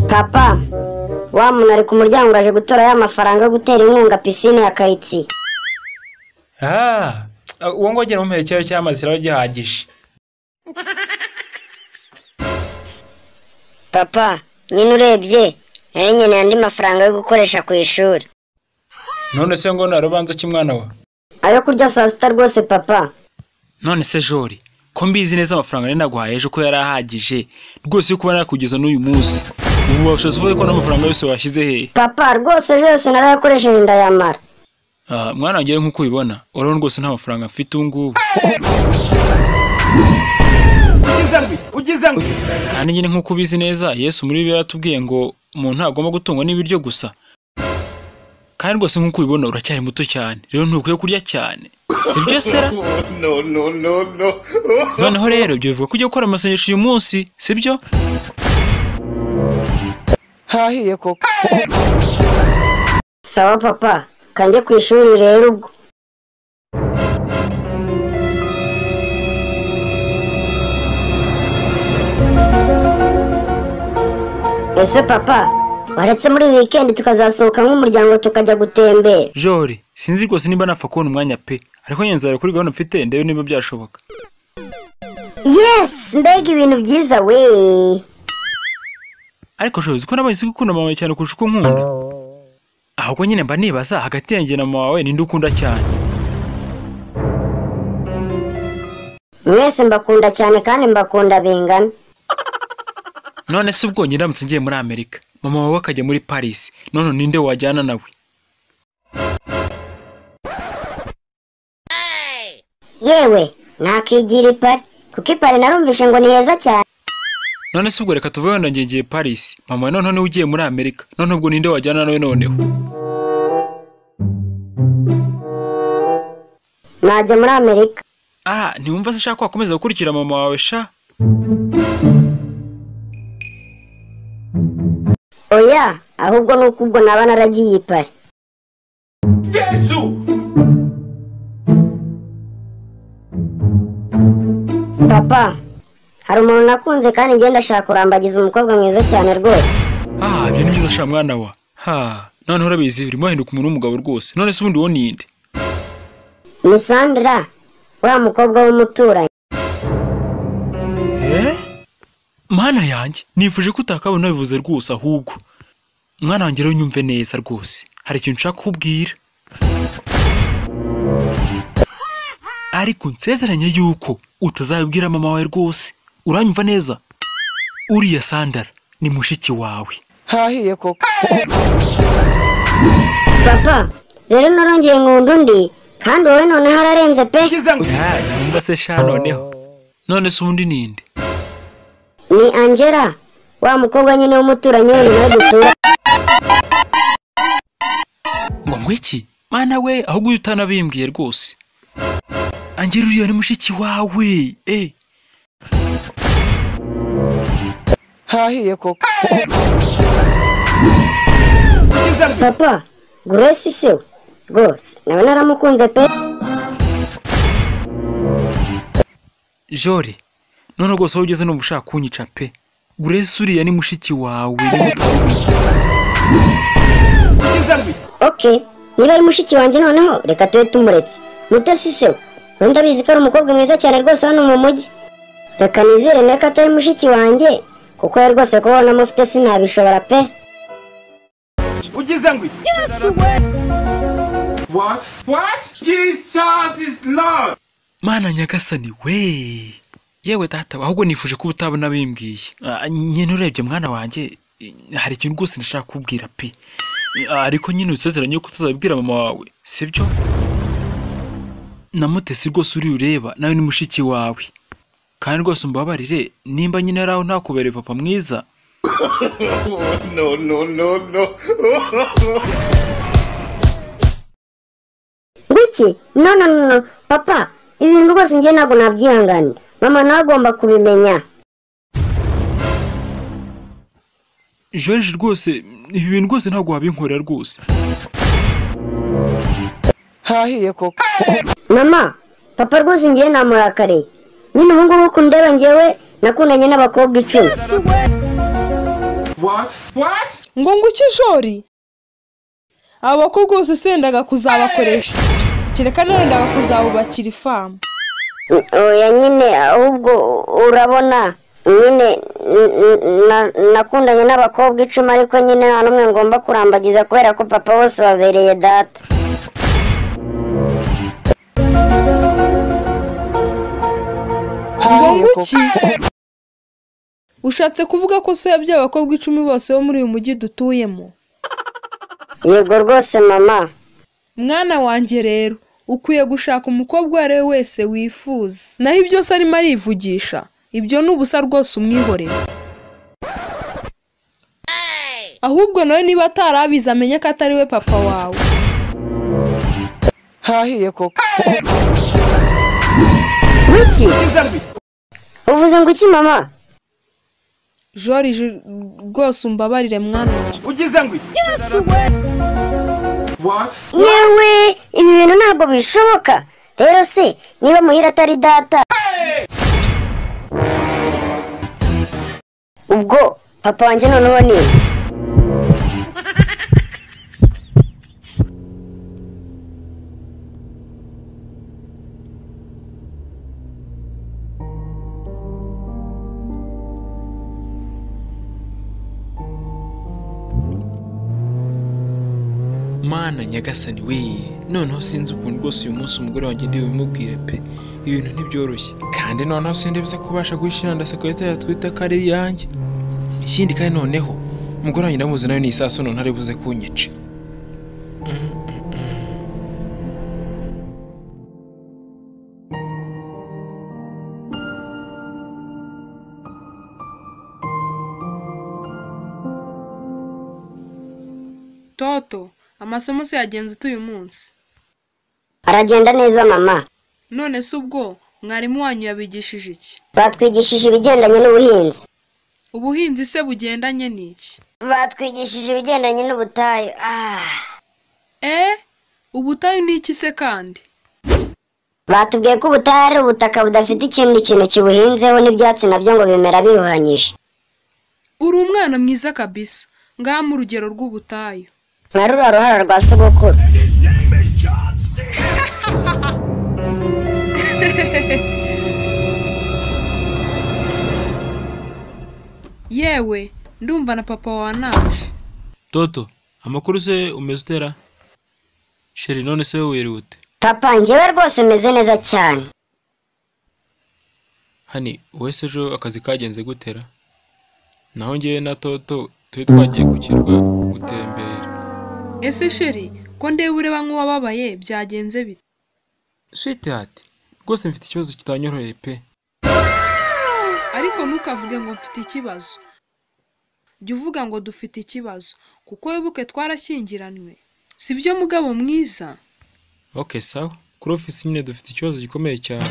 Papa, wa muntu ari ku muryango aje gutora ya mafaranga yo gutera inkunga pisine ya Karitsiye. Uwo ngogera mu cyayo cy'amazi rero gihagije. Papa, nyine urebye nyine andi mafaranga yo gukoresha ku ishuri. None se ngo narubanza kimwana wa? Ayo kurya saa sita rwose papa. None se Jori, ko mbizi neza amafaranga naguhaye ejo ko yarahagije rwose kuba nakugeza n'uyu munsi. Ubu washoze uvuye ko n'amafaranga yose washyize he? Papa, rwose ejo yose narayakoresheje ndayamara. Mwana wanjye nkuko ubibona, urabona rwose nta mafaranga mfite ungubu. Ugizangwe. Kandi nyine nkuko ubizi neza, Yesu muri Bibiliya yatubwiye ngo umuntu agomba gutungwa n'ibiryo gusa. Kandi rwose nkuko ubibona uracyari muto cyane, rero ntukwiye kurya cyane. Sibyo sera? No. Noneho rero byo bivuga ko ujye gukora amasengesho uyu munsi, sibyo? Hahiye koko. Sawa papa, kanjye ku ishuri rero ubwo. Ese papa, waretse muri weekend tukazasohoka nk'umuryango tukajya gutembera. Jori, sinzi rwose nimba napfa kubona umwanya pe, ariko nyenzara kuri gahunda mfite ndebe niba byashoboka. Yes, mbega ibintu byiza we. Ariko Jori, ko nabaye gukunda mama cyane kurusha uko nkunda. Ahubwo nyine mba nibaza hagati yanjye na mama wawe ninde ukunda cyane. Mwese mbakunda cyane kandi mbakunda bingana. None se ubwo ndamutse ngiye muri Amerika, mama wawe akajya muri Paris, none ninde wajyana nawe? Yewe, nakigira ipari, kuko ipari narumvishe ngo ni heza cyane. None se ubwo reka tuvuye wenda ngiye Paris, mama none niwe ugiye muri Amerika, none ubwo ninde wajyana nawe noneho? Najya muri Amerika. Ntiwumva se ushaka wakomeza gukurikira mama wawe sha? Oya, ahubwo nuko ubwo naba naragiye ipari. Yesu! Papa, hari umuntu nakunze kandi ngenda ndashaka kurambagiza umukobwa mwiza cyane rwose. Ibyo ni byiza sha mwana wa. None urabizi urimo ahinduka umuntu w'umugabo rwose. None se ubundi wo ninde? Ni Sandra, wa mukobwa w'umuturanyi. Mana yanjye, nifuje ko utakabona bivuze rwose ahubwo. Mwana wanjye rero nyumve neza rwose. Hari ikintu nshaka kubwira. Ariko nsezeranye yuko utazabibwira mama wawe rwose. Uranyumva neza? Uriya Sandra ni mushiki wawe. Hahiye koko. Papa, rero narongeye nkunda undi kandi wowe none hararenze pe. Nyumva se sha noneho. None se ubundi ninde? Ni Angela, wa mukobwa nyine w'umuturanyi we nawe gutura. Ngo mwiki? Mana we, ahubwo utanabimbwiye rwose. Angela uriya ni mushiki wawe. Hahiye koko. Papa, Grace se rwose nawe naramukunze pe. Jori, none rwose aho ugeze numva ushaka kunyica pe. Grace uriya ni mushiki wawe ni mutabizi. Okay, niba ari mushiki wanjye noneho reka tube tumuretse. Mutesi se wenda bizi ko ari umukobwa mwiza cyane rwose hano mu mujyi. Reka nizere neka atari mushiki wanjye kuko yari rwose kubona mufite sinabishobora pe. Ugizangwe. What? Jesus is Lord. Mana nyagasani we. Yewe data, ahubwo nifuje ko utabona bimbwiye. Nyine urebye mwana wanjye hari ikintu rwose nashaka kubwira pe. Ariko nyine usezeranye ko utazabibwira mama wawe, sibyo? Namutesi rwose uri ureba nawe ni mushiki wawe. Kandi rwose umbabarire nimba nyine araho ntakubereye papa mwiza. No. Wiki? No. Papa, ibintu rwose njye ntabwo nabyihangana. Mama nawe agomba kubimenya. George rwose ibi bintu rwose ntabwo wabinkorera rwose. Hahiye koko. Mama, papa rwose njye namurakariye. Nyine ubu ngubu kundeba njyewe nakundanye n'abakobwa 10. What? ngo nguki jori abakobwa bose sendaga kuzabakoresha kereka nendaga kuzabubakira ifamu. oya nyine ahubwo urabona nyine nakundanye n'abakobwa 10 ariko nyine nta n'umwe ngomba kurambagiza kubera ko papa bose babereye data. ngo nguki ushatse kuvuga ko so yabyaye abakobwa 10 bose bo muri uyu mujyi dutuyemo? Yego rwose mama. Mwana wanjye rero ukwiye gushaka umukobwa wari wese wifuza, naho ibyo se arimo arivugisha ibyo ni ubusa rwose umwihorera. Ahubwo nawe niba atarabiza amenye ko atari we papa wawe. hahiye koko. Wiki uvuze ngo iki mama? Joriji rwose umbabarire mwana wanjye. Ugize ngo What? Yewe ibi bintu ntabwo bishoboka. Rero se niba muhira atari data ubwo papa wanjye noneho ni Mana nyagasani we, noneho sinzi ukuntu rwose uyu munsi umugore wanjye ndi bimubwire pe, ibintu ntibyoroshye kandi noneho sindibuze kubasha gushira ndasekretari twita kare yanjye. Ikindi kandi noneho umugore wanjye ndamuzi nayo ni isaso none ntaribuze kunyica. Toto, amasomo se yagenze uyu munsi? aragenda neza mama. None se ubwo mwarimu wanyu yabigishije iki? Batwigishije ibigendanye n'ubuhinzi. Ubuhinzi se bugendanye n'iki? Batwigishije ibigendanye n'ubutayu. Ubutayu ni iki se kandi? Batubwiye ko ubutayu ari ubutaka budafite ikindi kintu kibuhinzeho n'ibyatsi nabyo ngo bimera biruhanyije. Uri umwana mwiza kabisa. Ngaha mu rugero rw'ubutayu. Nka rura ruhara rwa sogokuru. Yewe, ndumva na papa wanaje. Toto, amakuru se umeze utera? Sheri none se wewe wirute? Papa njyewe rwose meze neza cyane. Hani, wese ejo akazi kagenze gutera? Naho ngewe na Toto turi twagiye ku kirwa gutembera. Ese sheri, ko ndeba ureba nk'uwababaye byagenze bite? Sweetheart, rwose mfite ikibazo kitanyoroheye pe. Ariko ntukavuge ngo mfite ikibazo. Jya uvuga ngo dufite ikibazo, kuko wibuke twarashyingiranywe. Sibyo mugabo mwiza? Okay, sawa. Kuri office nyine dufite ikibazo gikomeye cyane.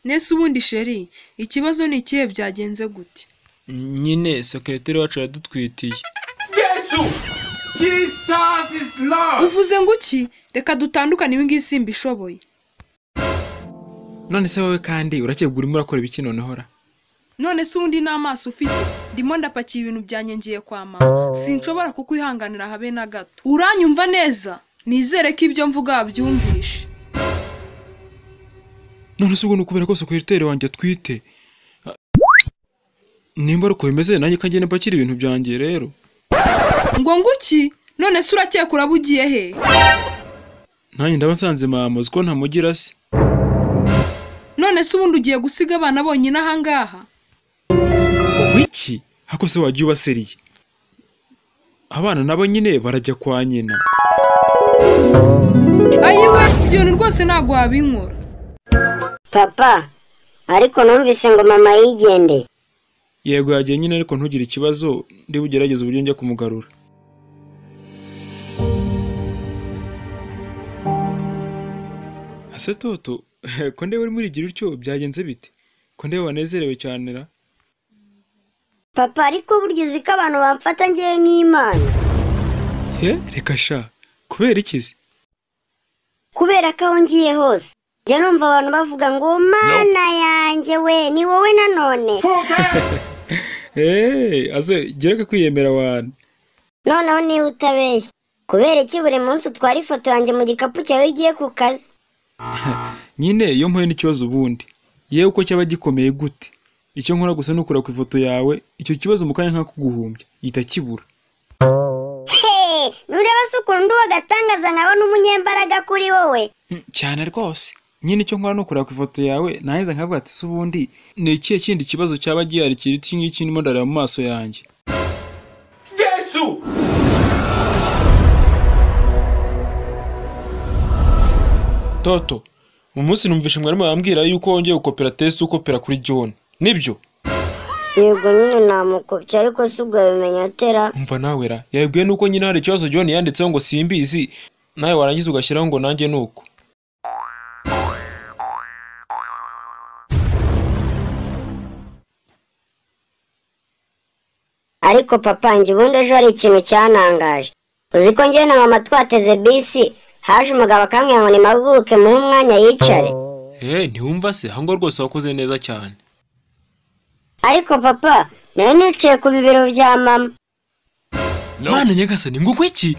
Nese ubundi sheri, ikibazo ni ikihe byagenze gute? Nyine secretary wacu yadutwitiye. Jesus is Lord. Uvuze ngo iki? Reka dutandukane ibi ngibi simbishoboye. None se wowe kandi urakegura urimo urakora ibiki noneho ra? None se ubundi n'amaso ufite? Ndimo ndapakiye ibintu byanyengiye kwa mama. Sinshobora kukwihanganira habe na gato. Uranyumva neza? Nizere ko ibyo mvuga byumvishe. None se ubwo nukubera ko secretary wanjye twite. Nimba uko bimeze nanjye kagene pakira ibintu byanjye rero. Ngo nguki? None se urakeka urabugiye he? Nanjye ndabasanze mama uziko ntamugira se. None se ubundi ugiye gusiga abana bonyine aha ngaha? Wiki? Hako se wagiye ubaseriye? Abana nabo nyine barajya kwa nyina. Ayiwe, ibyo ni rwose ntago wabinkora. Papa, ariko numvise ngo mama yigende. Yego yagiye nyine ariko ntugire ikibazo, ndi bugerageze uburyo njya kumugarura. Ase Toto, ko ndewe uri muri gira utyo byagenze bite? Ko ndewe wanezerewe cyane ra? Papa, ariko buryo uzi ko abantu bamfata ngiye nk'Imana. Reka sha, kubera ikizi? Kubera ko aho ngiye hose njya numva abantu bavuga ngo mana yanjye we ni wowe nanone. aze gereka kwiyemera wana. noneho niba utabeshya kubera iki buri munsi utwara ifoto yanjye mu gikapu cyawe ugiye ku kazi? Nyine iyo mpuye n'ikibazo ubundi yewe uko cyaba gikomeye gute, icyo nkora gusa nukura ku ifoto yawe, icyo kibazo mu kanya nka kuguhumbya yita kibura. Nureba se ukuntu wagatangaza nkabona umunyembaraga kuri wowe. Cyane rwose. Nyine icyo nkora nukura ku ifoto yawe naheza nkavuga ati se ubundi ni ikihe kindi kibazo cyaba gihari kiri ngiki ndimo ndareba mu maso yanjye. Jesu! Toto, mu munsi numvishe mwarimu yambwira yuko wongeye gukopera test ukopera kuri John. Nibyo? Yego nyine namukopye ariko si ubwo bimenya atera. Umva nawe ra, yabwiye nuko nyine hari ikibazo John yanditseho ngo simbizi, nawe warangiza ugashyiraho ngo nanjye nuko. Ariko papa njye ubundi ejo hari ikintu cyanangaje. Uzi ko njyewe na mama twateze bisi, haje umugabo akambwira ngo nimaguruke muhe umwanya yicare. Ntiwumva se, ahubwo rwose wakoze neza cyane. Ariko papa, nari nicaye ku bibero bya mama. Mana nyagasani, ngo kwiki?